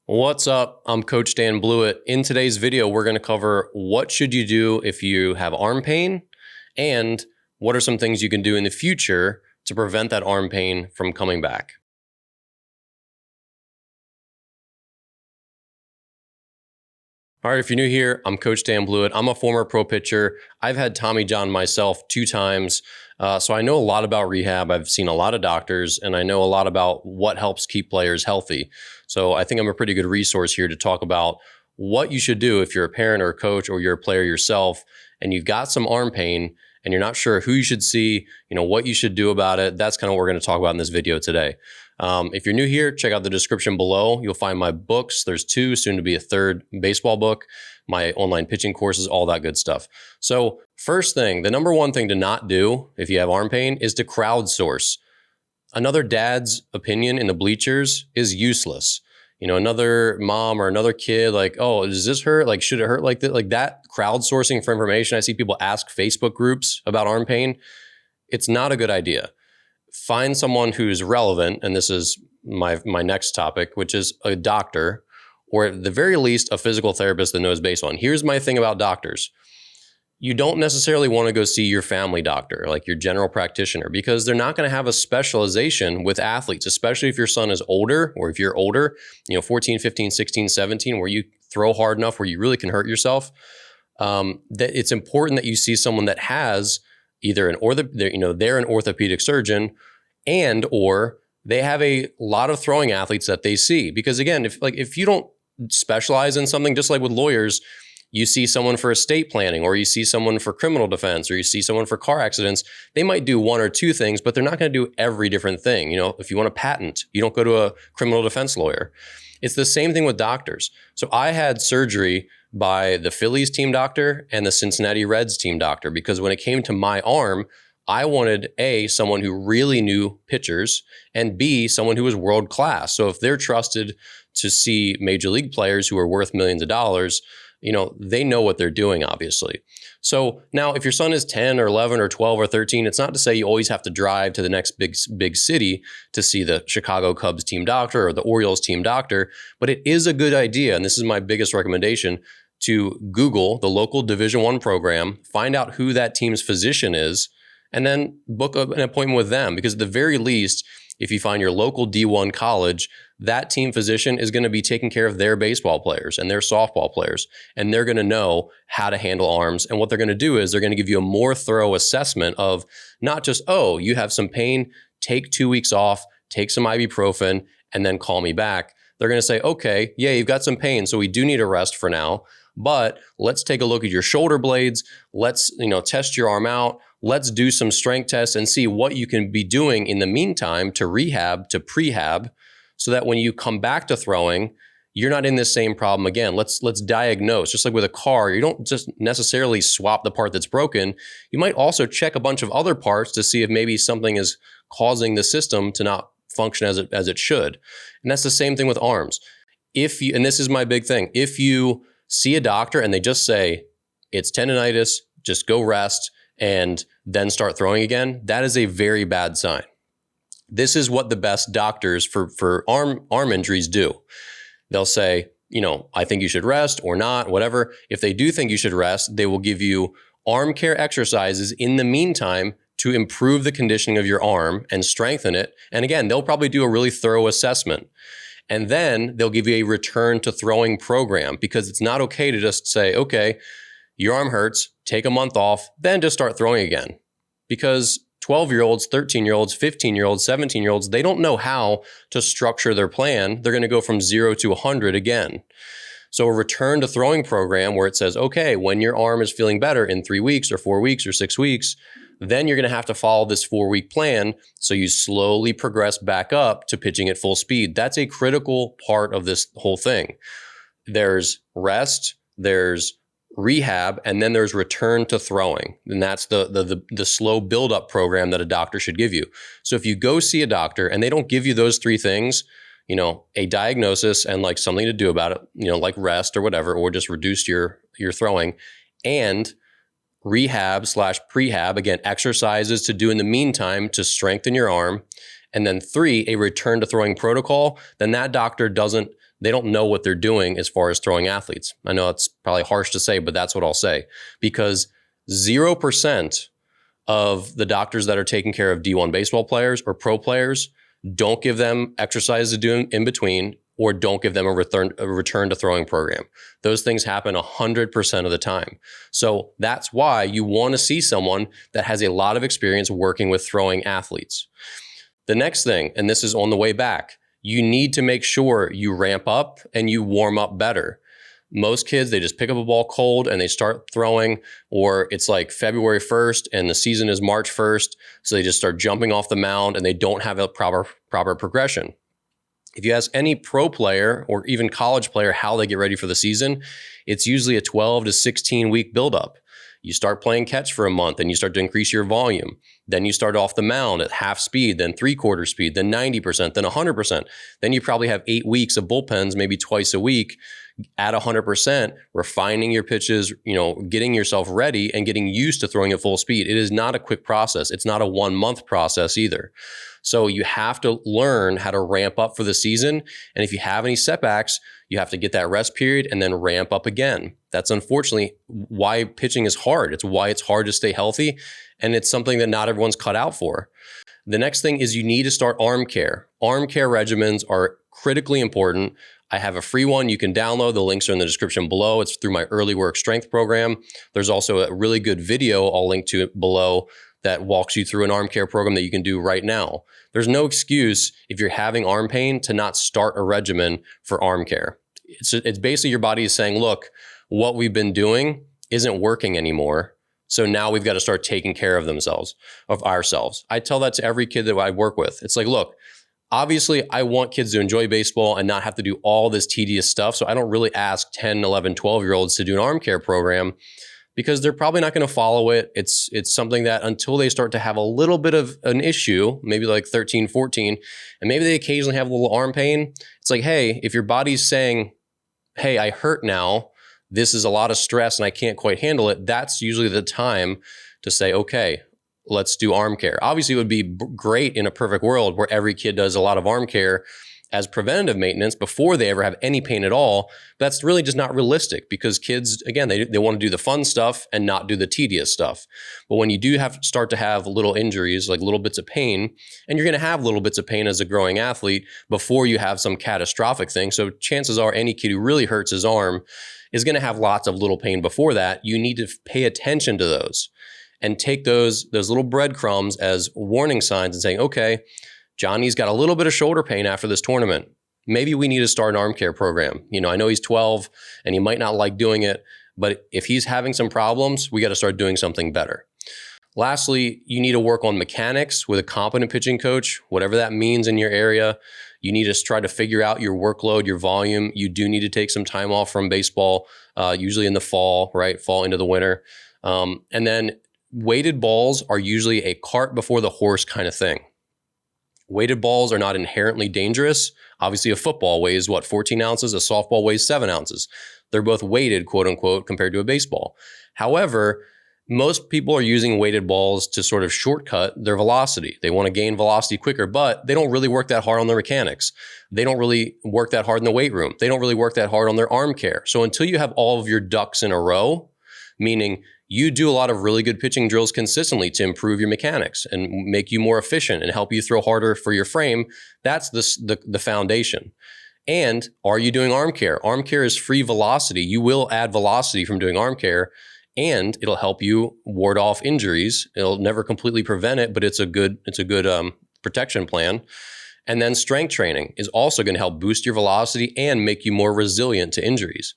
What's up? I'm Coach Dan Blewett. In today's video, we're going to cover what should you do if you have arm pain and what are some things you can do in the future to prevent that arm pain from coming back. All right, if you're new here, I'm Coach Dan Blewett. I'm a former pro pitcher. I've had Tommy John myself 2 times, so I know a lot about rehab. I've seen a lot of doctors, and I know a lot about what helps keep players healthy. So I think I'm a pretty good resource here to talk about what you should do if you're a parent or a coach or you're a player yourself and you've got some arm pain and you're not sure who you should see, what you should do about it. That's kind of what we're going to talk about in this video today. If you're new here, check out the description below. You'll find my books. There's 2, soon to be a 3rd baseball book, my online pitching courses, all that good stuff. So first thing, the number 1 thing to not do if you have arm pain is to crowdsource. Another dad's opinion in the bleachers is useless. Another mom or another kid, like, oh, does this hurt? Like, should it hurt like that? Like that crowdsourcing for information. I see people ask Facebook groups about arm pain. It's not a good idea. Find someone who's relevant, and this is my next topic, which is a doctor, or at the very least, a physical therapist that knows baseball. And here's my thing about doctors. You don't necessarily want to go see your family doctor, like your general practitioner, because they're not going to have a specialization with athletes, especially if your son is older or if you're older, 14, 15, 16, 17, where you throw hard enough where you really can hurt yourself. That it's important that you see someone that has either they're an orthopedic surgeon and or they have a lot of throwing athletes that they see. Because again, if you don't specialize in something, just like with lawyers, you see someone for estate planning, or you see someone for criminal defense, or you see someone for car accidents, they might do 1 or 2 things, but they're not going to do every different thing. If you want a patent, you don't go to a criminal defense lawyer. It's the same thing with doctors. So I had surgery by the Phillies team doctor and the Cincinnati Reds team doctor, because when it came to my arm, I wanted A, someone who really knew pitchers, and B, someone who was world class. So if they're trusted to see major league players who are worth millions of dollars, they know what they're doing, obviously. So now if your son is 10 or 11 or 12 or 13, it's not to say you always have to drive to the next big city to see the Chicago Cubs team doctor or the Orioles team doctor, but it is a good idea, and this is my biggest recommendation, to Google the local Division I program, find out who that team's physician is, and then book an appointment with them. Because at the very least, if you find your local D1 college, that team physician is going to be taking care of their baseball players and their softball players, and they're going to know how to handle arms. And what they're going to do is they're going to give you a more thorough assessment of not just, oh, you have some pain, take 2 weeks off, take some ibuprofen, and then call me back. They're going to say, okay, yeah, you've got some pain, so we do need a rest for now, but let's take a look at your shoulder blades. Let's, test your arm out. Let's do some strength tests and see what you can be doing in the meantime to rehab, to prehab, so that when you come back to throwing, you're not in this same problem again. Let's diagnose. Just like with a car, you don't just necessarily swap the part that's broken. You might also check a bunch of other parts to see if maybe something is causing the system to not function as it should. And that's the same thing with arms. And this is my big thing, if you see a doctor and they just say, it's tendonitis, just go rest, and then start throwing again, that is a very bad sign. This is what the best doctors for arm injuries do. They'll say, I think you should rest or not, whatever. If they do think you should rest, they will give you arm care exercises in the meantime to improve the conditioning of your arm and strengthen it. And again, they'll probably do a really thorough assessment. And then they'll give you a return to throwing program, because it's not okay to just say, okay, your arm hurts, take a month off, then just start throwing again. Because 12-year-olds, 13-year-olds, 15-year-olds, 17-year-olds, they don't know how to structure their plan. They're going to go from 0 to 100 again. So a return to throwing program where it says, okay, when your arm is feeling better in 3 weeks or 4 weeks or 6 weeks, then you're going to have to follow this 4-week plan. So you slowly progress back up to pitching at full speed. That's a critical part of this whole thing. There's rest, there's rehab, and then there's return to throwing. And that's the slow build-up program that a doctor should give you. So if you go see a doctor and they don't give you those 3 things, a diagnosis and like something to do about it, like rest or whatever, or just reduce your throwing, and rehab/prehab, again, exercises to do in the meantime to strengthen your arm, and then 3, a return to throwing protocol, then that doctor doesn't they don't know what they're doing as far as throwing athletes. I know it's probably harsh to say, but that's what I'll say, because 0% of the doctors that are taking care of D1 baseball players or pro players don't give them exercises to do in between, or don't give them a return to throwing program. Those things happen 100% of the time. So that's why you want to see someone that has a lot of experience working with throwing athletes. The next thing, and this is on the way back, you need to make sure you ramp up and you warm up better. Most kids, they just pick up a ball cold and they start throwing, or it's like February 1st and the season is March 1st. So they just start jumping off the mound and they don't have a proper progression. If you ask any pro player or even college player how they get ready for the season, it's usually a 12 to 16 week buildup. You start playing catch for a month and you start to increase your volume. Then you start off the mound at half speed, then 3/4 speed, then 90%, then 100%. Then you probably have 8 weeks of bullpens, maybe twice a week at 100%, refining your pitches, getting yourself ready and getting used to throwing at full speed. It is not a quick process. It's not a 1 month process either. So you have to learn how to ramp up for the season. And if you have any setbacks, you have to get that rest period and then ramp up again. That's unfortunately why pitching is hard. It's why it's hard to stay healthy. And it's something that not everyone's cut out for. The next thing is you need to start arm care. Arm care regimens are critically important. I have a free one you can download. The links are in the description below. It's through my Early Work Strength program. There's also a really good video I'll link to below that walks you through an arm care program that you can do right now. There's no excuse if you're having arm pain to not start a regimen for arm care. It's basically your body is saying, look, what we've been doing isn't working anymore. So now we've got to start taking care of ourselves. I tell that to every kid that I work with. It's like, look, obviously I want kids to enjoy baseball and not have to do all this tedious stuff. So I don't really ask 10, 11, 12-year-olds to do an arm care program, because they're probably not going to follow it. It's something that until they start to have a little bit of an issue, maybe like 13, 14, and maybe they occasionally have a little arm pain. It's like, hey, if your body's saying, hey, I hurt now, this is a lot of stress and I can't quite handle it, that's usually the time to say, okay, let's do arm care. Obviously, it would be great in a perfect world where every kid does a lot of arm care as preventative maintenance before they ever have any pain at all. But that's really just not realistic, because kids, again, they want to do the fun stuff and not do the tedious stuff. But when you do start to have little injuries, like little bits of pain, and you're going to have little bits of pain as a growing athlete before you have some catastrophic thing. So chances are any kid who really hurts his arm is going to have lots of little pain before that. You need to pay attention to those and take those little breadcrumbs as warning signs and saying, okay, Johnny's got a little bit of shoulder pain after this tournament. Maybe we need to start an arm care program. I know he's 12 and he might not like doing it, but if he's having some problems, we got to start doing something better. Lastly, you need to work on mechanics with a competent pitching coach, whatever that means in your area. You need to try to figure out your workload, your volume. You do need to take some time off from baseball, usually in the fall, right? Fall into the winter. And then weighted balls are usually a cart before the horse kind of thing. Weighted balls are not inherently dangerous. Obviously, a football weighs 14 ounces? A softball weighs 7 ounces. They're both weighted, quote unquote, compared to a baseball. However, most people are using weighted balls to sort of shortcut their velocity. They want to gain velocity quicker, but they don't really work that hard on their mechanics. They don't really work that hard in the weight room. They don't really work that hard on their arm care. So until you have all of your ducks in a row, meaning you do a lot of really good pitching drills consistently to improve your mechanics and make you more efficient and help you throw harder for your frame, that's the foundation. And are you doing arm care? Arm care is free velocity. You will add velocity from doing arm care, and it'll help you ward off injuries. It'll never completely prevent it, but it's a good protection plan. And then strength training is also going to help boost your velocity and make you more resilient to injuries.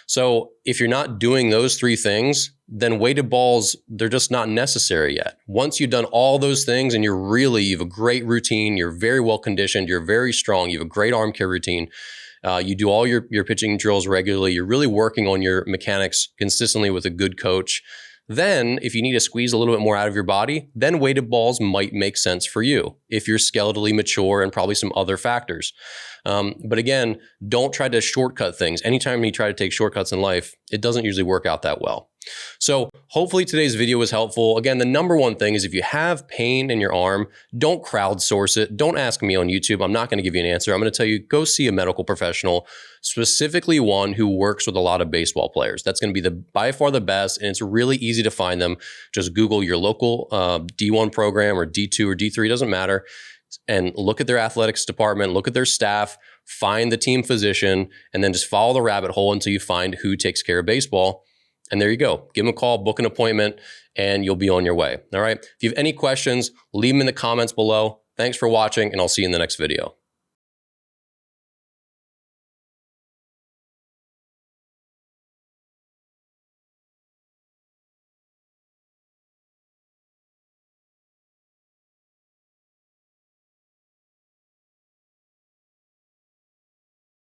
So if you're not doing those three things, then weighted balls, they're just not necessary yet. Once you've done all those things and you have a great routine, you're very well conditioned, you're very strong, you have a great arm care routine, you do all your pitching drills regularly, you're really working on your mechanics consistently with a good coach, then if you need to squeeze a little bit more out of your body, then weighted balls might make sense for you if you're skeletally mature and probably some other factors. But again, don't try to shortcut things. Anytime you try to take shortcuts in life, it doesn't usually work out that well. So hopefully today's video was helpful. Again, the number one thing is if you have pain in your arm, don't crowdsource it. Don't ask me on YouTube. I'm not going to give you an answer. I'm going to tell you, go see a medical professional, specifically one who works with a lot of baseball players. That's going to be by far the best, and it's really easy to find them. Just Google your local D1 program or D2 or D3, doesn't matter, and look at their athletics department, look at their staff, find the team physician, and then just follow the rabbit hole until you find who takes care of baseball. And there you go. Give them a call, book an appointment, and you'll be on your way. All right. If you have any questions, leave them in the comments below. Thanks for watching, and I'll see you in the next video.